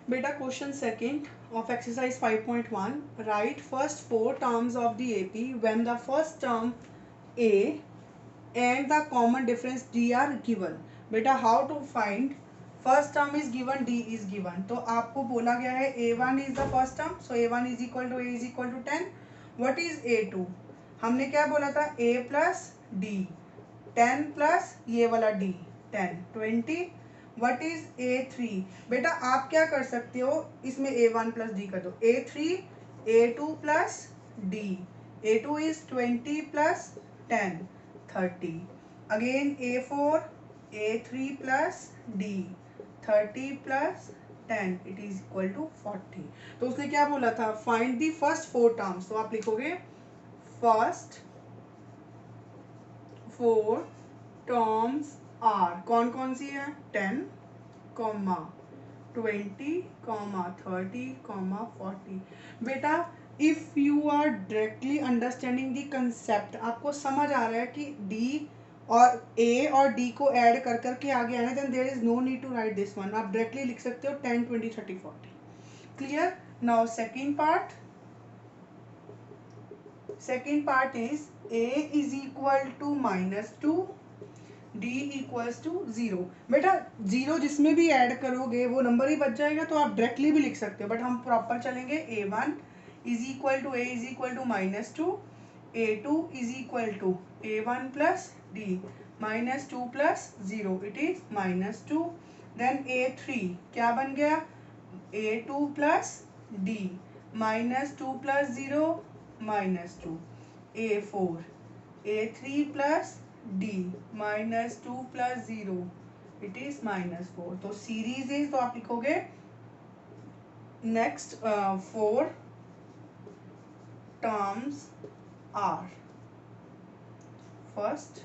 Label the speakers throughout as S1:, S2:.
S1: Beta question second of exercise 5.1. Write first four terms of the AP when the first term A and the common difference D are given. बेटा how to find first term is given, D is given. तो आपको बोला गया है A1 is the first term, so A1 is equal to A is equal to 10. What is A2? हमने क्या बोला था? A plus D 10 plus ये वाला D 10 20. What is A3? बेटा आप क्या कर सकते हो, इसमें A1 प्लस डी कर दो. A3 A2 plus D. A2 is 20 plus 10 30. Again A4 A3 plus D 30 plus 10 it is equal to 40. तो उसने क्या बोला था? Find the first four terms. तो आप लिखोगे फर्स्ट फोर टर्म्स आर. कौन कौन सी है? 10 कॉमा 20 कॉमा 30 कॉमा 40. बेटा if you are directly understanding the concept, आपको समझ आ रहा है कि डी और ए और डी को ऐड कर करके आगे आना, then there is no need to write this one. आप डायरेक्टली लिख सकते हो 10 20 30 40. Clear? Now second part. Second part is a is equal to -2 d equals to 0. बेटा 0 जिसमें भी ऐड करोगे वो नंबर ही बच जाएगा, तो आप डायरेक्टली भी लिख सकते हो, बट हम प्रॉपर चलेंगे. A1 is equal to A is equal to -2. A2 is equal to A1 plus D -2 plus 0 it is -2. Then A3 क्या बन गया? A2 plus D -2 plus 0 -2. A4 A3 plus d -2 plus 0 it is -4. तो series is, तो आप लिखोगे next four terms are. First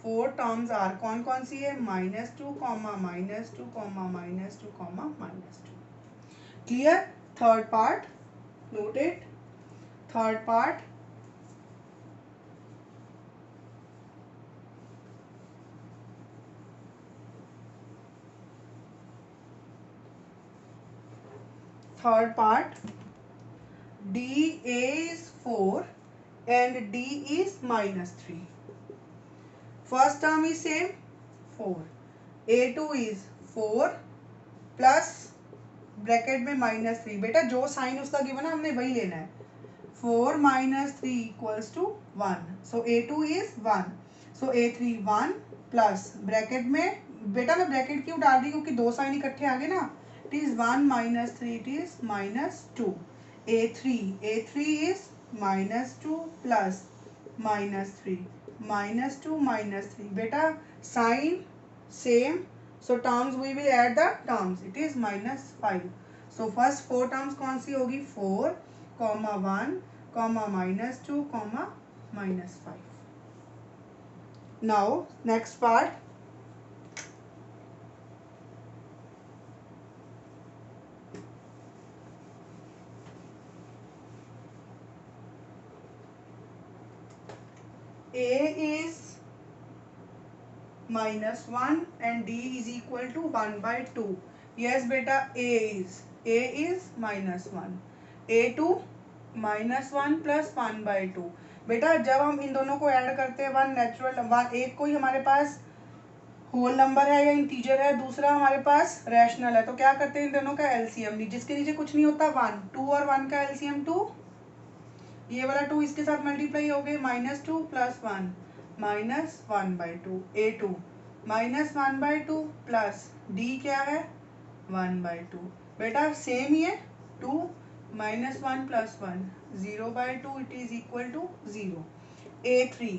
S1: four terms are कौन कौन सी है? -2 comma -2 comma -2 comma -2. Clear? Third part noted. Third part third part. D A is 4 and D is -3. First term is same 4. A2 is 4 plus bracket में -3. बेटा जो sign उसका given है हमने वही लेना है. 4 -3 equals to 1. So A2 is 1. So A3 1 plus bracket में, बेटा मैं ब्रैकेट क्यों डाल रही हूँ? क्योंकि दो साइन इकट्ठे आ गए ना. It is 1 -3, it is -2. A3 is -2 plus -3 -2 -3. बेटा sign same, so terms we will add the terms. It is -5. So first four terms कौन सी होगी? 4 1 -2 -5. Now next part. A is -1 and D is equal to 1/2. Yes बेटा A is -1. A2 -1 plus 1/2. बेटा जब हम इन दोनों को ऐड करते हैं, वन नेचुरल वन, एक कोई हमारे पास होल नंबर है या इंटीजर है, दूसरा हमारे पास रैशनल है, तो क्या करते हैं इन दोनों का एलसीएम. जिसके नीचे कुछ नहीं होता 1. 2 और 1 का एलसीएम 2. ये वाला 2 इसके साथ मल्टीप्लाई हो गए. -2 प्लस 1 -1/2. A2 -1/2 प्लस D क्या है? 1/2. बेटा सेम ही है. 2 -1 plus 1 0/2 it is equal to 0. A3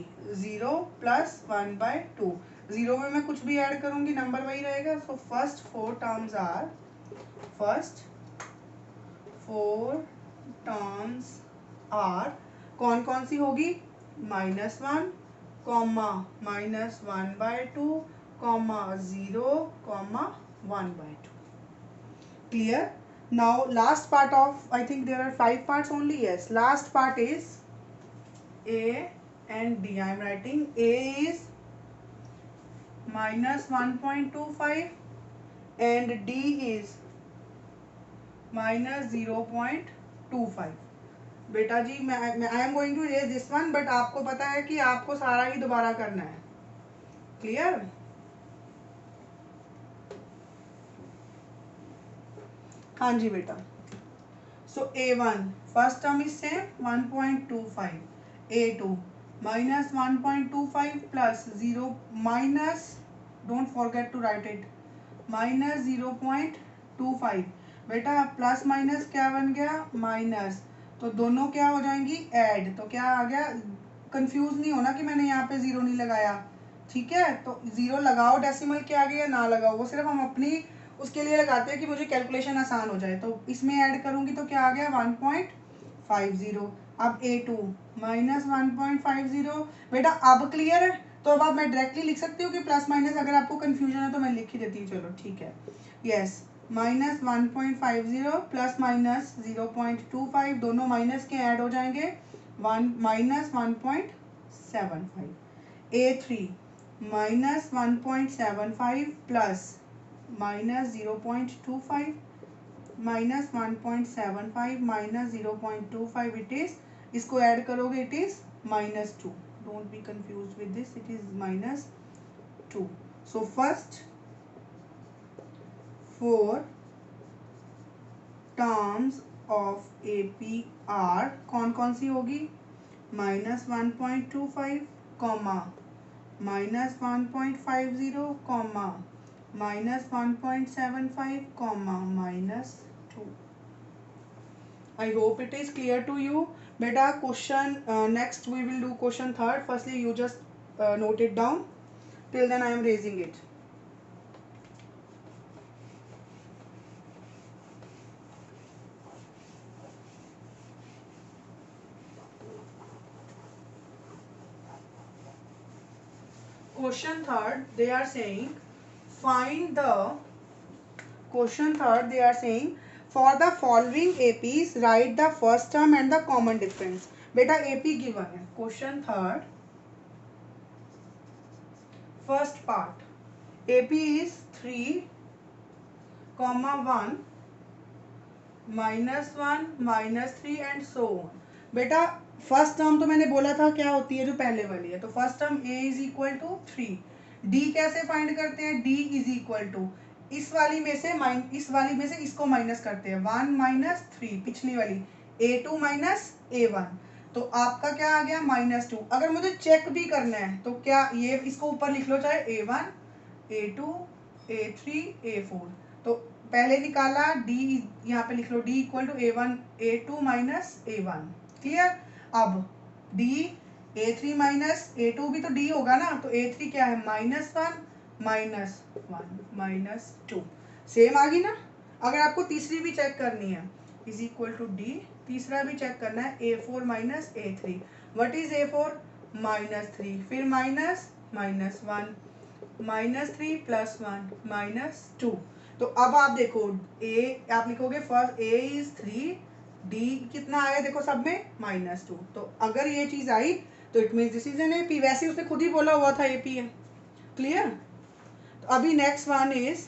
S1: 0 plus 1/2. 0 में मैं कुछ भी ऐड करूंगी नंबर वही रहेगा. So first four terms are, first four terms are कौन कौन सी होगी? -1 comma -1/2 comma 0 comma 1/2. Clear? Now last part of, I think there are 5 parts only. Yes, last part is A and D. I am writing A is -1.25 and D is minus 0.25। बेटा जी मैं I am going to raise this one, but आपको पता है कि आपको सारा ही दोबारा करना है। क्लियर? हाँ जी बेटा। सो A1 first term is same 1.25, A2 minus 1.25 plus 0 minus, don't forget to write it, minus 0.25। बेटा प्लस माइनस क्या बन गया? माइनस। तो दोनों क्या हो जाएंगी? ऐड। तो क्या आ गया? कंफ्यूज नहीं होना कि मैंने यहाँ पे जीरो नहीं लगाया, ठीक है? तो जीरो लगाओ डेसिमल के आगे या ना लगाओ, वो सिर्फ हम अपनी उसके लिए लगाते हैं कि मुझे कैलकुलेशन आसान हो जाए। तो इसमें ऐड करूंगी तो क्या आ गया? 1.50। अब A2 माइनस 1.50। बेटा अब क्लियर है? तो अब आप मैं डायरेक्टली लिख सकती हूँ कि प्लस माइनस, अगर आपको कंफ्यूजन है तो मैं लिख ही देती हूँ। चलो ठीक है, यस। माइनस 1.50 प्लस माइनस 0.25, दोनों माइनस के ऐड हो जाएंगे, minus 1.75। A3 minus 1.75 plus minus 0.25, minus 1.75 minus 0.25, it is, इसको ऐड करोगे it is minus 2। Don't be confuse with this, it is minus 2। So first 4 terms of AP are कौन कौन सी होगी? Minus 1.25 comma minus 1.50 comma minus 1.75 comma minus 2। I hope it is clear to you. Beta question next we will do question third. Firstly you just note it down. Till then I am raising it. Question third they are saying find the question third they are saying for the following APs write the first term and the common difference. Beta AP given है. Question third first part AP is 3 comma 1 minus 1 minus 3 and so on. बेटा first term तो मैंने बोला था क्या होती है, जो पहले वाली है। तो first term A is equal to 3। D कैसे फाइंड करते हैं? D इज इक्वल टू इस वाली में से इस वाली में से इसको माइनस करते हैं, 1 माइनस 3 पिछली वाली, A2 माइनस A1। तो आपका क्या आ गया? माइनस 2। अगर मुझे चेक भी करना है तो क्या ये इसको ऊपर लिख लो, चाहे A1 A2 A3 A4। तो पहले निकाला D, यहाँ पे लिख लो D equal to A1 A2 minus A1। Clear? अब D A3 माइनस A2 भी तो D होगा ना, तो A3 क्या है? Minus 1 minus 1 minus 2। सेम आ गई ना? अगर आपको तीसरी भी चेक करनी है इज इक्वल टू D, तीसरा भी चेक करना है A4 minus A3। What is A4? Minus 3, फिर minus minus 1 minus 3 plus 1 minus 2। तो अब आप देखो ए आप लिखोगे फर्स्ट A इज 3, D कितना आया देखो सब में? माइनस 2। तो अगर ये चीज आई तो it means this is an AP। वैसे उसने खुद ही बोला हुआ था AP है। क्लियर? तो अभी नेक्स्ट वन इज,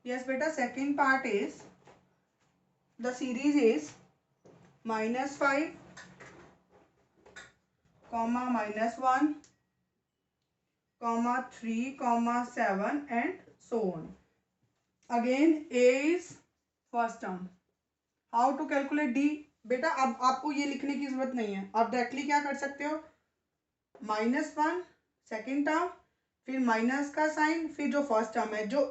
S1: यस बेटा, second part is the series is minus 5 comma minus 1 comma 3 comma 7 and so on. Again A is first term. How to calculate D? बेटा अब आपको ये लिखने की जरूरत नहीं है, आप डायरेक्टली क्या कर सकते हो? -1 सेकेंड टर्म, फिर माइनस का साइन, फिर जो फर्स्ट टर्म है, जो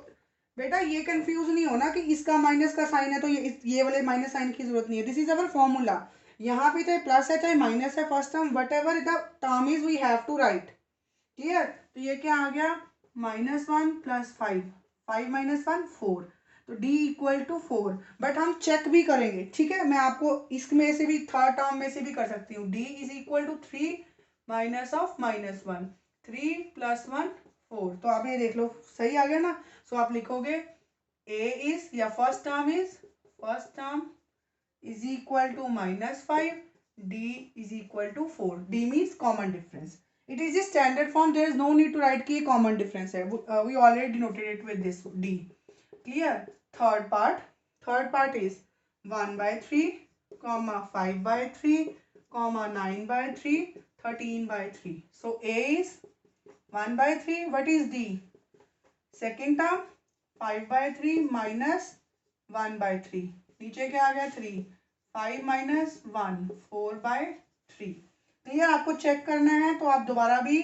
S1: बेटा ये कंफ्यूज नहीं होना कि इसका माइनस का साइन है तो ये वाले माइनस साइन की जरूरत नहीं है। This is our formula. यहाँ पे चाहे प्लस है चाहे माइनस है, first term whatever the term is we have to write. Clear? तो ये क्या आ गया? -1 प्लस 5, 5 माइनस 1 4। तो D इक्वल टू 4। बट हम चेक भी करेंगे, ठीक है? मैं आपको इसमें से भी थर्ड टर्म में से भी कर सकती हूँ। D is equal to 3 minus of -1, 3 plus 1 4। तो आप ये देख लो सही आ गया ना? सो आप लिखोगे A इज, या first term is equal to -5, D is equal to 4। D means common difference. It is the standard form. There is no need to write कि common difference है. We already denoted it with this D. Clear? Third part. Third part is 1 by 3, comma 5 by 3, comma 9 by 3, 13 by 3. So A is 1 by 3. What is D? Second term 5 by 3 minus 1 by 3. नीचे क्या आ गया 3. 5 minus 1 4 by 3. Clear? आपको check करना है तो आप दोबारा भी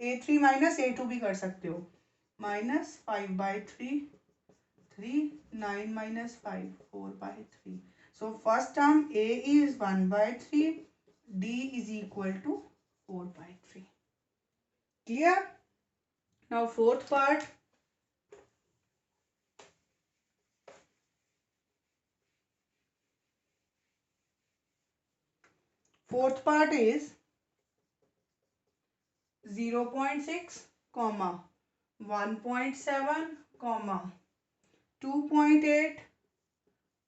S1: A3 minus A2 भी कर सकते हो. minus 5 by 3 3 9 minus 5 4 by 3. So first term A is 1 by 3, D is equal to 4 by 3. Clear? Now fourth part. Fourth part is 0.6, comma 1.7, comma 2.8,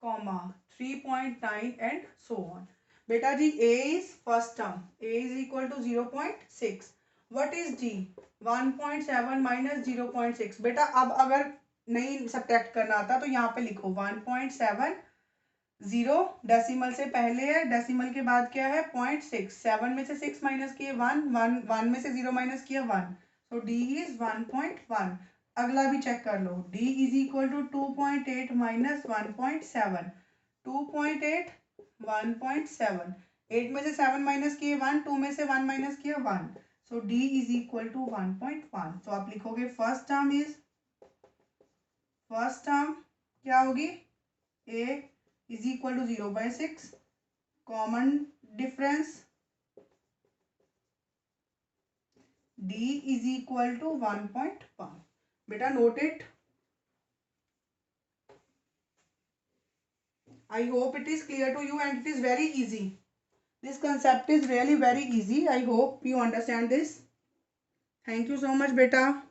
S1: comma 3.9 and so on. बेटा जी A is first term. A is equal to 0.6. What is D? 1.7 minus 0.6. बेटा अब अगर नहीं subtract करना आता तो यहाँ पे लिखो 1.7. 0 डेसिमल से पहले है, डेसिमल के बाद क्या है 0.6. 7 में से 6 माइनस किए 1, 1 में से 0 माइनस किया 1. So D is 1.1. अगला भी चेक कर लो. D is equal to 2.8 minus 1.7. 2.8 1.7. 8 में से 7 माइनस किए 1, 2 में से 1 माइनस किया 1. So D is equal to 1.1. तो आप लिखोगे फर्स्ट टर्म क्या होगी? A is equal to 0 by 6. Common difference D is equal to 1.1. Beta note it. I hope it is clear to you and it is very easy. This concept is really very easy. I hope you understand this. Thank you so much, beta.